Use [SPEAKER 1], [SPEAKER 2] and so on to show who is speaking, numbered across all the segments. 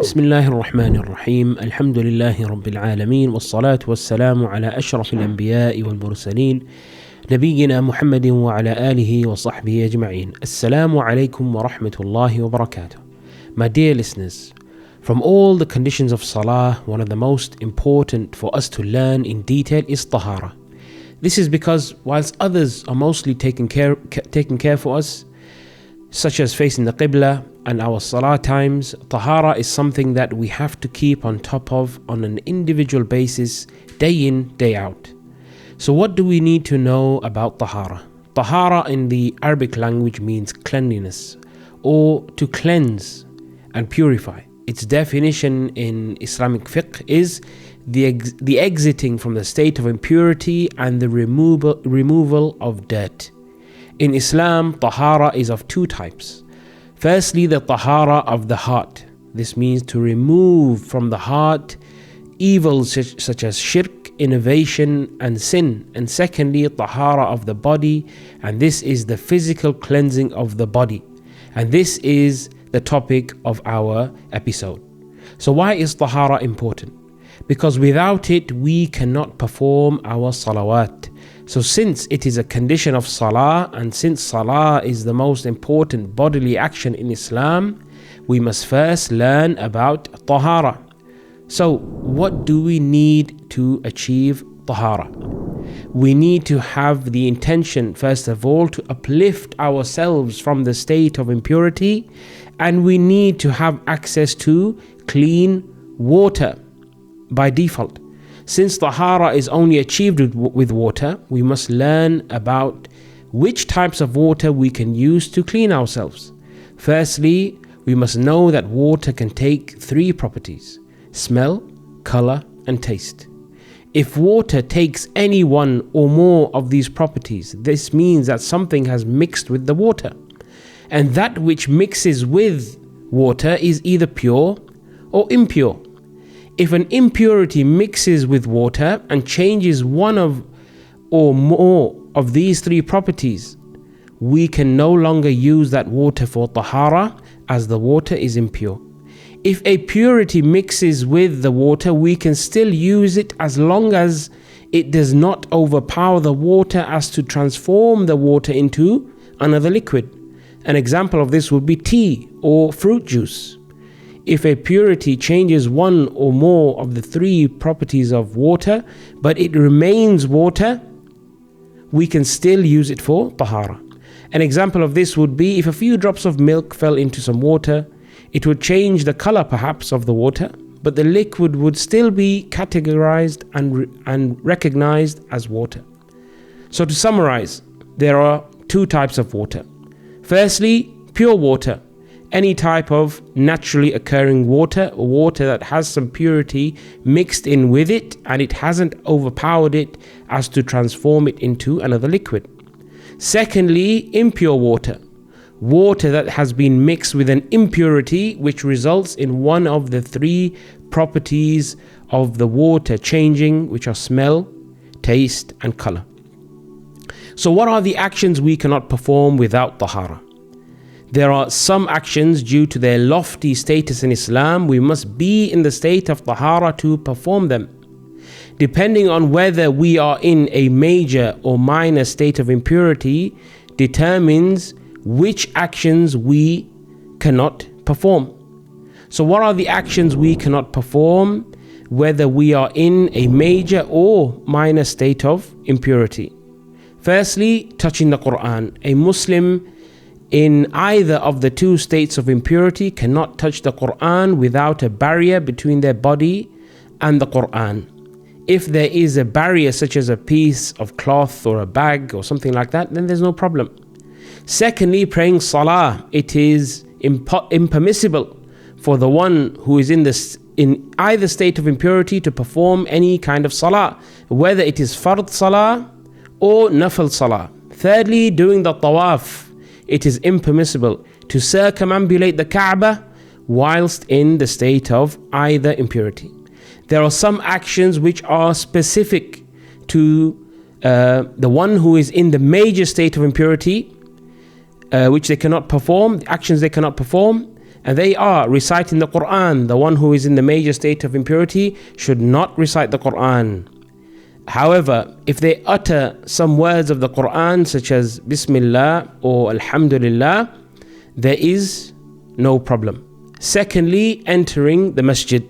[SPEAKER 1] بسم الله الرحمن الرحيم الحمد لله رب العالمين والصلاة والسلام على أشرف الأنبياء والمرسلين نبينا محمد وعلى آله وصحبه أجمعين. Assalamu alaikum wa rahmatullahi wa barakatuh. My dear listeners, from all the conditions of Salah, one of the most important for us to learn in detail is Tahara. This is because whilst others are mostly taking care for us, such as facing the Qibla and our Salah times, Tahara is something that we have to keep on top of on an individual basis, day in, day out. So what do we need to know about Tahara? Tahara in the Arabic language means cleanliness or to cleanse and purify. Its definition in Islamic fiqh is the exiting from the state of impurity and the removal of dirt. In Islam, Tahara is of two types. Firstly, the Tahara of the heart. This means to remove from the heart evils such as shirk, innovation and sin. And secondly, Tahara of the body, and this is the physical cleansing of the body. And this is the topic of our episode. So why is Tahara important? Because without it, we cannot perform our salawat. So since it is a condition of Salah, and since Salah is the most important bodily action in Islam, we must first learn about Tahara. So what do we need to achieve Tahara? We need to have the intention, first of all, to uplift ourselves from the state of impurity, and we need to have access to clean water by default. Since Tahara is only achieved with water, we must learn about which types of water we can use to clean ourselves. Firstly, we must know that water can take three properties: smell, color, and taste. If water takes any one or more of these properties, this means that something has mixed with the water. And that which mixes with water is either pure or impure. If an impurity mixes with water and changes one of or more of these three properties, we can no longer use that water for Tahara, as the water is impure. If a purity mixes with the water, we can still use it as long as it does not overpower the water as to transform the water into another liquid. An example of this would be tea or fruit juice. If a purity changes one or more of the three properties of water, but it remains water, we can still use it for Tahara. An example of this would be if a few drops of milk fell into some water, it would change the color perhaps of the water, but the liquid would still be categorized and recognized as water. So to summarize, there are two types of water. Firstly, pure water. Any type of naturally occurring water, or water that has some purity mixed in with it and it hasn't overpowered it as to transform it into another liquid. Secondly, impure water. Water that has been mixed with an impurity which results in one of the three properties of the water changing, which are smell, taste and color. So what are the actions we cannot perform without Tahara? There are some actions due to their lofty status in Islam, we must be in the state of Tahara to perform them. Depending on whether we are in a major or minor state of impurity determines which actions we cannot perform. So what are the actions we cannot perform whether we are in a major or minor state of impurity? Firstly, touching the Quran. A Muslim in either of the two states of impurity cannot touch the Quran without a barrier between their body and the Quran. If there is a barrier such as a piece of cloth or a bag or something like that, then there's no problem. Secondly, praying Salah. It is impermissible for the one who is in either state of impurity to perform any kind of Salah, whether it is Fard Salah or Nafil Salah. Thirdly, doing the Tawaf. It is impermissible to circumambulate the Kaaba whilst in the state of either impurity. There are some actions which are specific to the one who is in the major state of impurity, which they cannot perform, actions they cannot perform, and they are reciting the Quran. The one who is in the major state of impurity should not recite the Quran. However, if they utter some words of the Quran such as Bismillah or Alhamdulillah, there is no problem. Secondly, entering the masjid.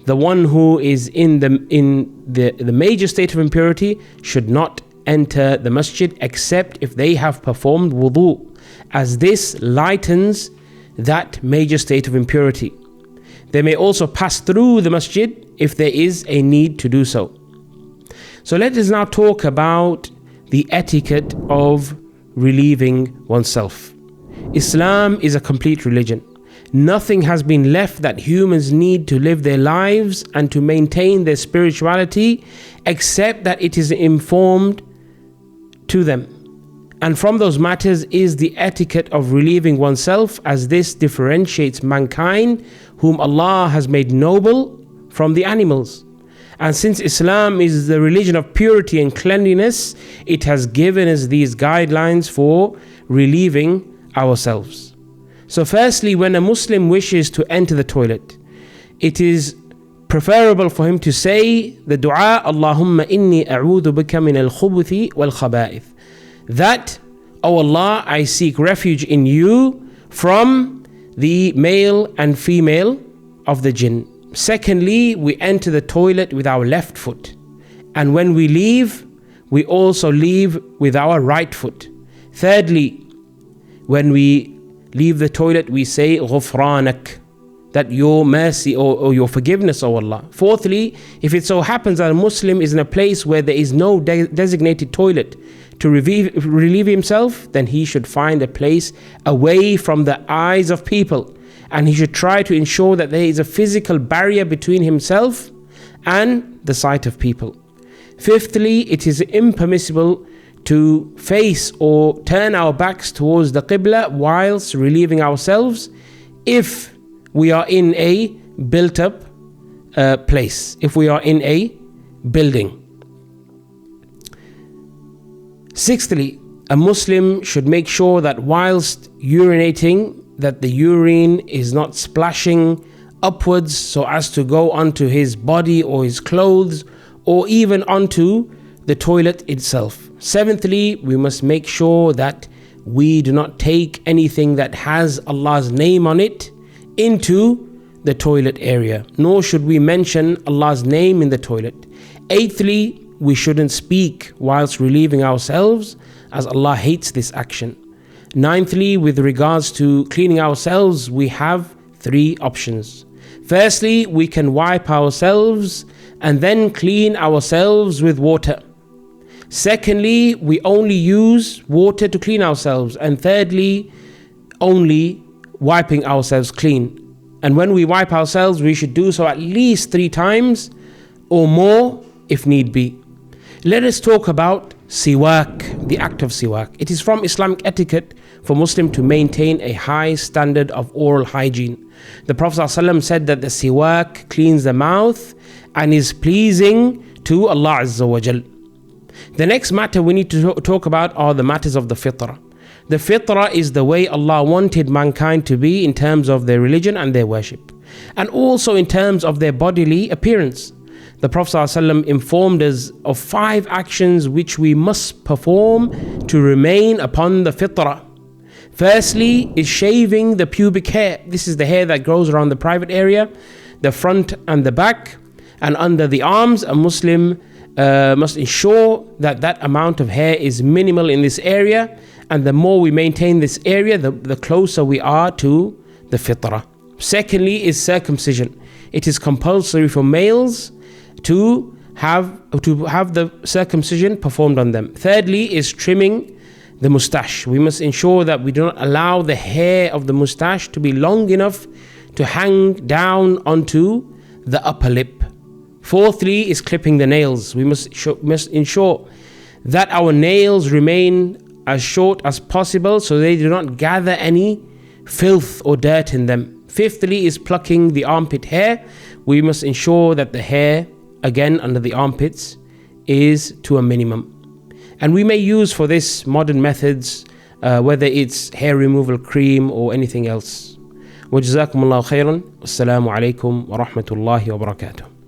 [SPEAKER 1] The one who is in the major state of impurity should not enter the masjid except if they have performed wudu, as this lightens that major state of impurity. They may also pass through the masjid if there is a need to do so. So let us now talk about the etiquette of relieving oneself. Islam is a complete religion. Nothing has been left that humans need to live their lives and to maintain their spirituality except that it is informed to them. And from those matters is the etiquette of relieving oneself, as this differentiates mankind, whom Allah has made noble, from the animals. And since Islam is the religion of purity and cleanliness, it has given us these guidelines for relieving ourselves. So firstly, when a Muslim wishes to enter the toilet, it is preferable for him to say the dua, Allahumma inni a'udhu bika min al-khubuthi wal-khaba'ith. That, O Allah, I seek refuge in you from the male and female of the jinn. Secondly, we enter the toilet with our left foot. And when we leave, we also leave with our right foot. Thirdly, when we leave the toilet, we say Ghufranak, that your mercy or your forgiveness, O Allah. Fourthly, if it so happens that a Muslim is in a place where there is no designated toilet to relieve himself, then he should find a place away from the eyes of people, and he should try to ensure that there is a physical barrier between himself and the sight of people. Fifthly, it is impermissible to face or turn our backs towards the Qibla whilst relieving ourselves if we are in a built up place, if we are in a building. Sixthly, a Muslim should make sure that whilst urinating, that the urine is not splashing upwards so as to go onto his body or his clothes or even onto the toilet itself. Seventhly, we must make sure that we do not take anything that has Allah's name on it into the toilet area, nor should we mention Allah's name in the toilet. Eighthly, we shouldn't speak whilst relieving ourselves, as Allah hates this action. Ninthly, with regards to cleaning ourselves, we have three options. Firstly, we can wipe ourselves and then clean ourselves with water. Secondly, we only use water to clean ourselves. And thirdly, only wiping ourselves clean. And when we wipe ourselves, we should do so at least 3 times or more if need be. Let us talk about siwak, the act of siwak. It is from Islamic etiquette for Muslim to maintain a high standard of oral hygiene. The Prophet ﷺ said that the siwak cleans the mouth and is pleasing to Allah Azza wa Jal. The next matter we need to talk about are the matters of the fitrah. The fitrah is the way Allah wanted mankind to be in terms of their religion and their worship, and also in terms of their bodily appearance. The Prophet ﷺ informed us of 5 actions which we must perform to remain upon the fitrah. Firstly is shaving the pubic hair. This is the hair that grows around the private area, the front and the back, and under the arms. A Muslim must ensure that that amount of hair is minimal in this area, and the more we maintain this area, the closer we are to the fitrah. Secondly is circumcision. It is compulsory for males to have the circumcision performed on them. Thirdly is trimming the mustache. We must ensure that we do not allow the hair of the mustache to be long enough to hang down onto the upper lip. Fourthly is clipping the nails. We must ensure that our nails remain as short as possible so they do not gather any filth or dirt in them. Fifthly is plucking the armpit hair. We must ensure that the hair, again under the armpits, is to a minimum. And we may use for this modern methods, whether it's hair removal cream or anything else. وجزاكم الله خيرا. والسلام عليكم ورحمة الله وبركاته.